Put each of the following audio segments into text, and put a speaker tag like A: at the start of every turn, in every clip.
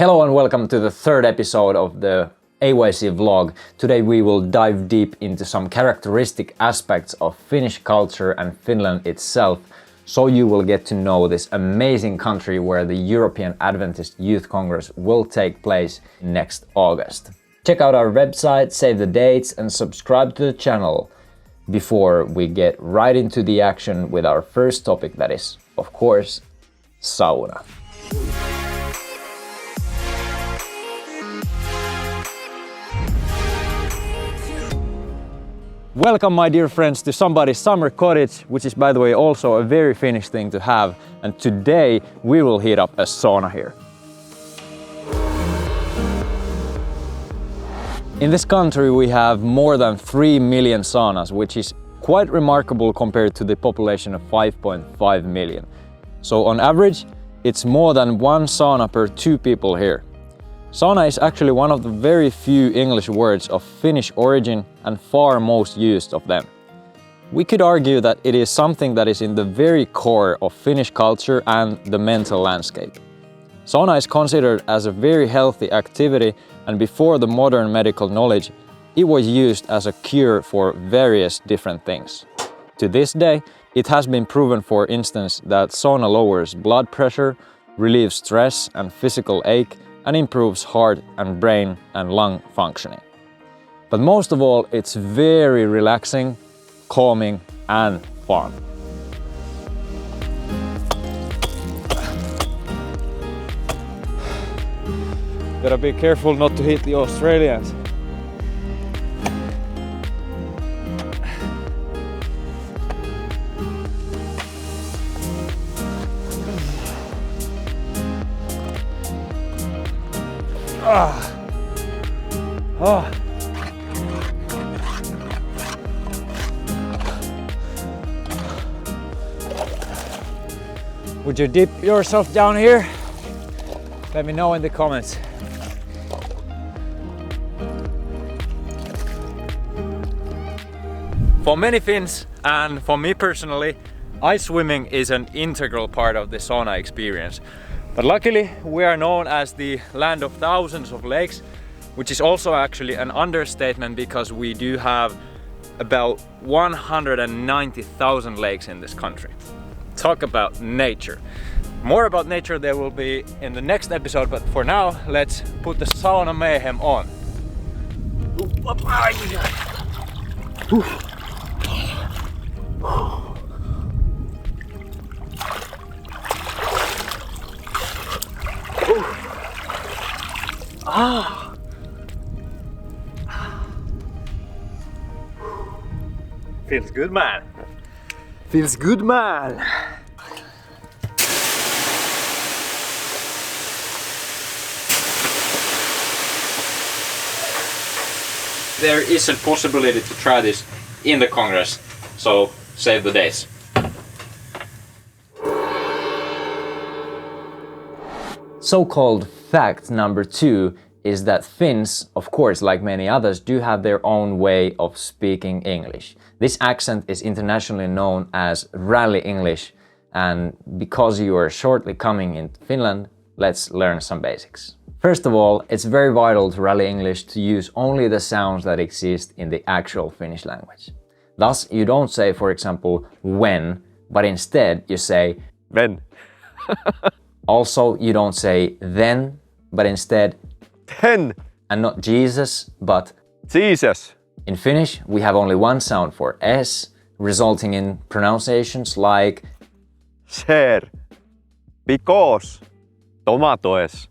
A: Hello and welcome to the third episode of the AYC-vlog. Today we will dive deep into some characteristic aspects of Finnish culture and Finland itself, so you will get to know this amazing country where the European Adventist Youth Congress will take place next August. Check out our website, save the dates and subscribe to the channel before we get right into the action with our first topic, that is, of course, sauna. Welcome, my dear friends, to somebody's summer cottage, which is, by the way, also a very Finnish thing to have. And today we will heat up a sauna here. In this country we have more than 3 million saunas, which is quite remarkable compared to the population of 5.5 million. So on average, it's more than one sauna per 2 people here. Sauna is actually one of the very few English words of Finnish origin and far most used of them. We could argue that it is something that is in the very core of Finnish culture and the mental landscape. Sauna is considered as a very healthy activity, and before the modern medical knowledge, it was used as a cure for various different things. To this day, it has been proven, for instance, that sauna lowers blood pressure, relieves stress and physical ache, and improves heart and brain and lung functioning. But most of all, it's very relaxing, calming and fun. Gotta be careful not to hit the Australians. Would you dip yourself down here? Let me know in the comments. For many Finns, and for me personally, ice swimming is an integral part of the sauna experience. But luckily, we are known as the land of thousands of lakes, which is also actually an understatement because we do have about 190,000 lakes in this country. Talk about nature. More about nature there will be in the next episode, but for now, let's put the sauna mayhem on. Feels good, man. Feels good, man. There is a possibility to try this in the Congress, so save the dates. So-called fact number 2 is that Finns, of course, like many others, do have their own way of speaking English. This accent is internationally known as Rally English, and because you are shortly coming into Finland, let's learn some basics. First of all, it's very vital to Rally English to use only the sounds that exist in the actual Finnish language. Thus, you don't say, for example, when, but instead you say
B: when.
A: Also, you don't say then, but instead
B: Ten.
A: And not Jesus, but
B: Jesus.
A: In Finnish, we have only one sound for S, resulting in pronunciations like
B: Ser. Because. Tomatoes.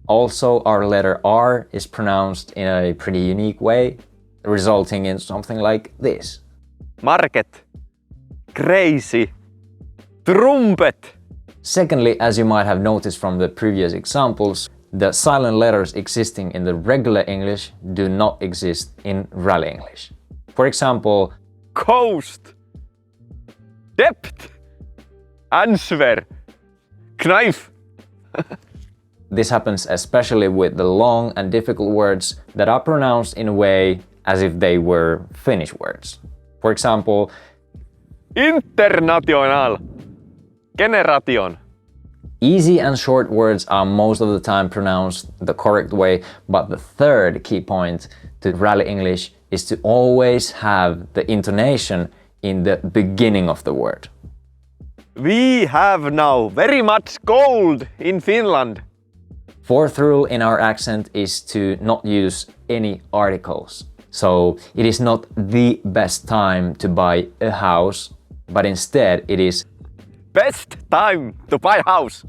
A: Also, our letter R is pronounced in a pretty unique way, resulting in something like this.
B: Market. Crazy. Trumpet.
A: Secondly, as you might have noticed from the previous examples, the silent letters existing in the regular English do not exist in Rally English. For example,
B: Coast. Depth. Answer. Knife.
A: This happens especially with the long and difficult words that are pronounced in a way as if they were Finnish words. For example,
B: International. Generation.
A: Easy and short words are most of the time pronounced the correct way, but the third key point to Rally English is to always have the intonation in the beginning of the word.
B: We have now very much gold in Finland.
A: Fourth rule in our accent is to not use any articles. So it is not the best time to buy a house, but instead it is
B: Best time to buy house.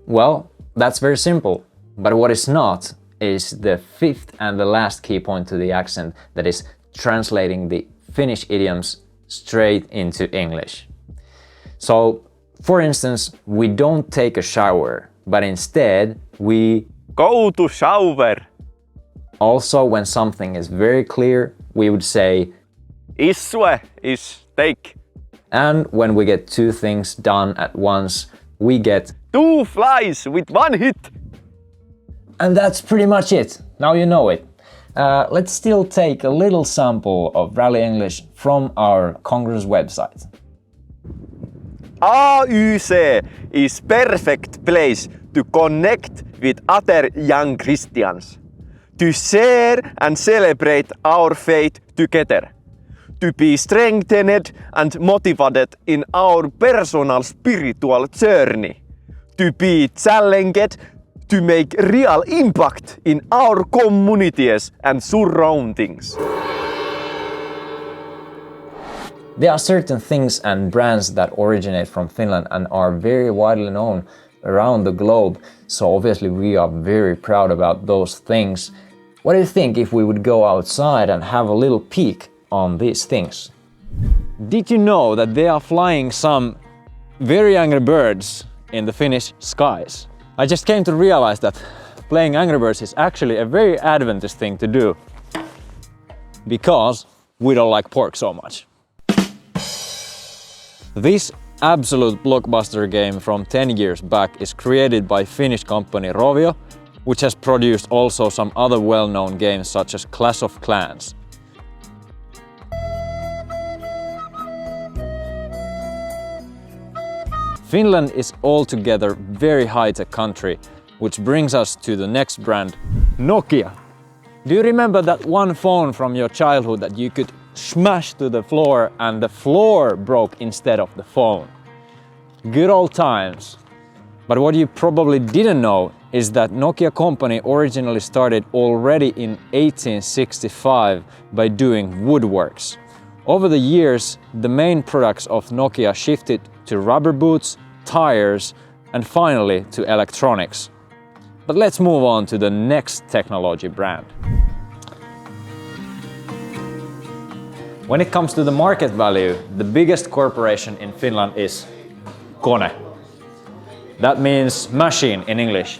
A: well, that's very simple. But what is not is the fifth and the last key point to the accent, that is translating the Finnish idioms straight into English. So, for instance, we don't take a shower, but instead we
B: Go to shower.
A: also, when something is very clear, we would say,
B: Issue is take.
A: and when we get two things done at once, we get,
B: Two flies with one hit.
A: and that's pretty much it. Now you know it. Let's still take a little sample of Rally English from our Congress website.
B: AYC is perfect place to connect with other young Christians, to share and celebrate our faith together, to be strengthened and motivated in our personal spiritual journey, to be challenged to make real impact in our communities and surroundings.
A: There are certain things and brands that originate from Finland and are very widely known around the globe, so obviously we are very proud about those things. What do you think if we would go outside and have a little peek on these things? Did you know that they are flying some very angry birds in the Finnish skies? I just came to realize that playing Angry Birds is actually a very Adventist thing to do, because we don't like pork so much. This absolute blockbuster game from 10 years back is created by Finnish company Rovio, which has produced also some other well-known games such as Clash of Clans. Finland is altogether very high-tech country, which brings us to the next brand, Nokia. Do you remember that one phone from your childhood that you could smash to the floor and the floor broke instead of the phone? Good old times. But what you probably didn't know is that Nokia company originally started already in 1865 by doing woodworks. Over the years, the main products of Nokia shifted to rubber boots, tires, and finally to electronics. But let's move on to the next technology brand. When it comes to the market value, the biggest corporation in Finland is Kone. That means machine in English.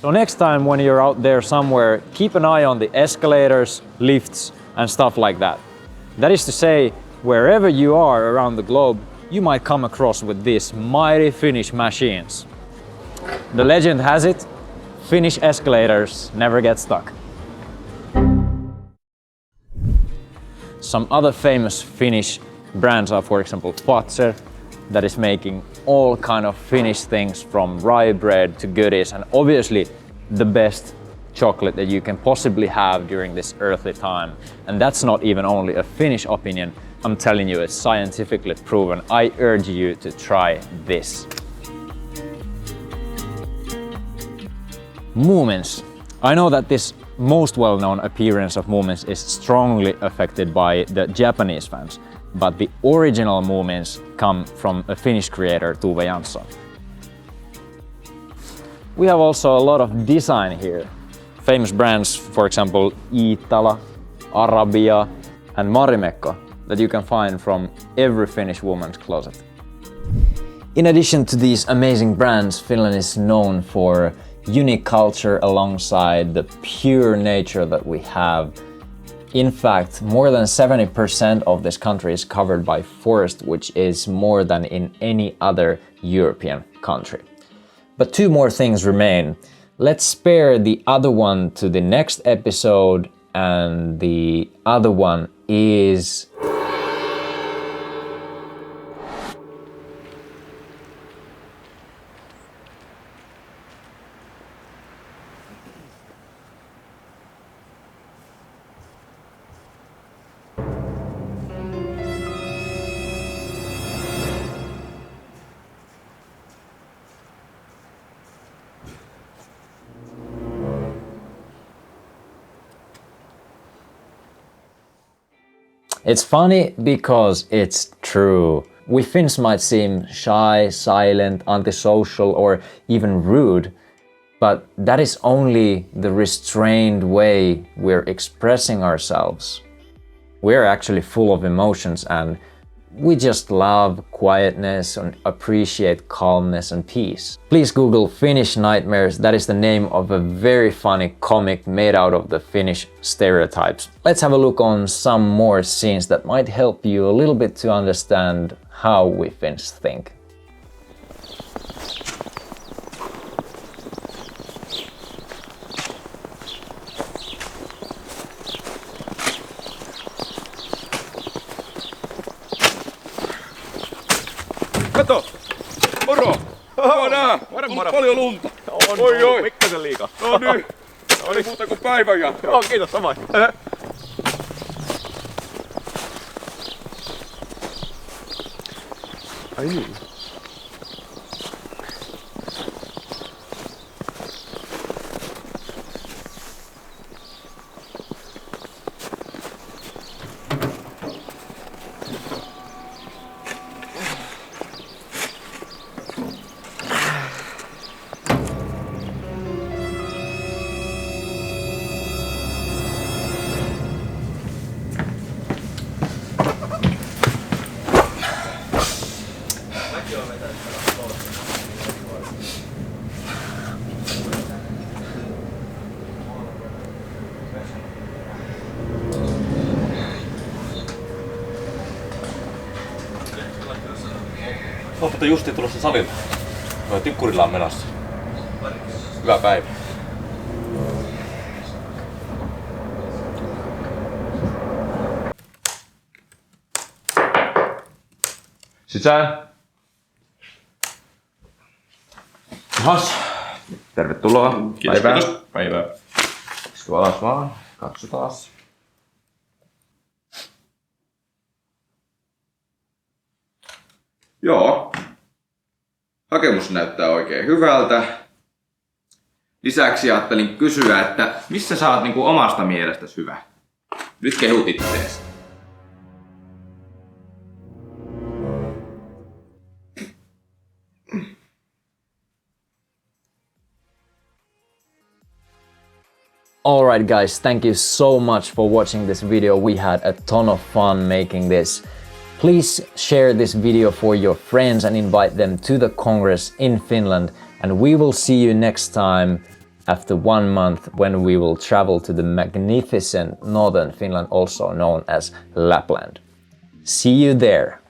A: So next time when you're out there somewhere, keep an eye on the escalators, lifts, and stuff like that. That is to say, wherever you are around the globe, you might come across with these mighty Finnish machines. The legend has it, Finnish escalators never get stuck. Some other famous Finnish brands are, for example, Fazer, that is making all kind of Finnish things from rye bread to goodies, and obviously the best chocolate that you can possibly have during this earthly time. And that's not even only a Finnish opinion, I'm telling you, it's scientifically proven. I urge you to try this. Moomins. I know that this most well-known appearance of Moomins is strongly affected by the Japanese fans, but the original Moomins come from a Finnish creator, Tove Jansson. We have also a lot of design here. Famous brands, for example, Iittala, Arabia, and Marimekko, that you can find from every Finnish woman's closet. In addition to these amazing brands, Finland is known for unique culture alongside the pure nature that we have. In fact, more than 70% of this country is covered by forest, which is more than in any other European country. But two more things remain. Let's spare the other one to the next episode, and the other one is... It's funny because it's true. We Finns might seem shy, silent, antisocial, or even rude, but that is only the restrained way we're expressing ourselves. We're actually full of emotions and we just love quietness and appreciate calmness and peace. Please Google Finnish Nightmares. That is the name of a very funny comic made out of the Finnish stereotypes. Let's have a look on some more scenes that might help you a little bit to understand how we Finns think.
C: Kato! Moro! Huomenna! On paljon lunta! Oi!
B: Pikkasen liikaa.
C: No niin! Oli muuta kuin päivän jatkoa.
B: Joo, kiitos samoin. Ai niin.
C: Ootte justiin tulossa salille. Noi tikkurilla on menossa. Hyvää päivää. Sisään. Jahas. Tervetuloa.
D: Kiitos,
C: Päivää.
D: kiitos. Päivää.
C: Istu alas vaan. Katsotaan. Joo. Hakemus näyttää oikein hyvältä. Lisäksi ajattelin kysyä, että missä sä oot niinku omasta mielestäsi hyvä? Nyt kehut ittees.
A: Alright guys, thank you so much for watching this video. We had a ton of fun making this. Please share this video for your friends and invite them to the Congress in Finland. And we will see you next time after 1 month when we will travel to the magnificent northern Finland, also known as Lapland. See you there!